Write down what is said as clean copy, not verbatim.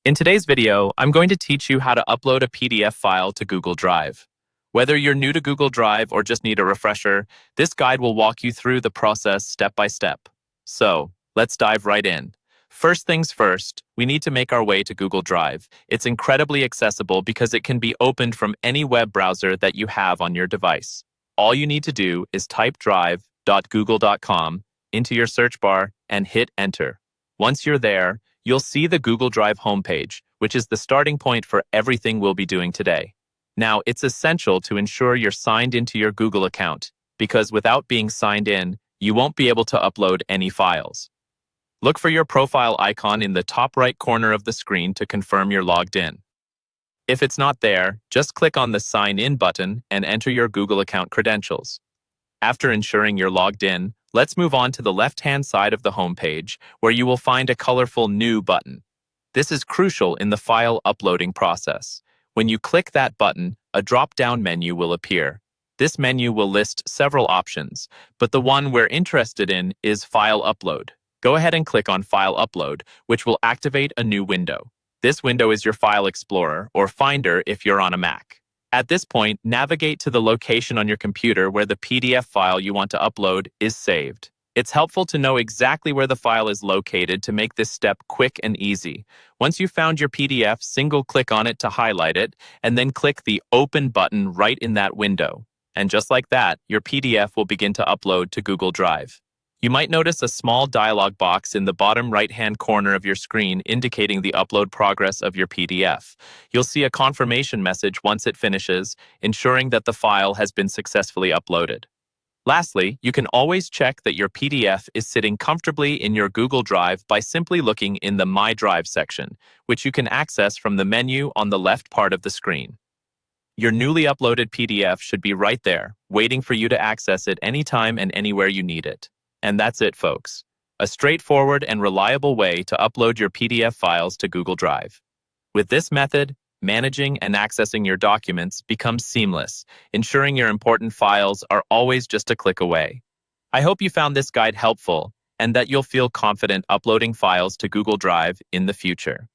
In today's video, I'm going to teach you how to upload a PDF file to Google Drive. Whether you're new to Google Drive or just need a refresher, this guide will walk you through the process step by step. So, let's dive right in. First things first, we need to make our way to Google Drive. It's incredibly accessible because it can be opened from any web browser that you have on your device. All you need to do is type drive.google.com into your search bar and hit enter. Once you're there, you'll see the Google Drive homepage, which is the starting point for everything we'll be doing today. Now, it's essential to ensure you're signed into your Google account, because without being signed in, you won't be able to upload any files. Look for your profile icon in the top right corner of the screen to confirm you're logged in. If it's not there, just click on the Sign In button and enter your Google account credentials. After ensuring you're logged in, let's move on to the left-hand side of the homepage, where you will find a colorful New button. This is crucial in the file uploading process. When you click that button, a drop-down menu will appear. This menu will list several options, but the one we're interested in is File Upload. Go ahead and click on File Upload, which will activate a new window. This window is your File Explorer, or Finder if you're on a Mac. At this point, navigate to the location on your computer where the PDF file you want to upload is saved. It's helpful to know exactly where the file is located to make this step quick and easy. Once you've found your PDF, single-click on it to highlight it, and then click the Open button right in that window. And just like that, your PDF will begin to upload to Google Drive. You might notice a small dialog box in the bottom right-hand corner of your screen indicating the upload progress of your PDF. You'll see a confirmation message once it finishes, ensuring that the file has been successfully uploaded. Lastly, you can always check that your PDF is sitting comfortably in your Google Drive by simply looking in the My Drive section, which you can access from the menu on the left part of the screen. Your newly uploaded PDF should be right there, waiting for you to access it anytime and anywhere you need it. And that's it, folks. A straightforward and reliable way to upload your PDF files to Google Drive. With this method, managing and accessing your documents becomes seamless, ensuring your important files are always just a click away. I hope you found this guide helpful and that you'll feel confident uploading files to Google Drive in the future.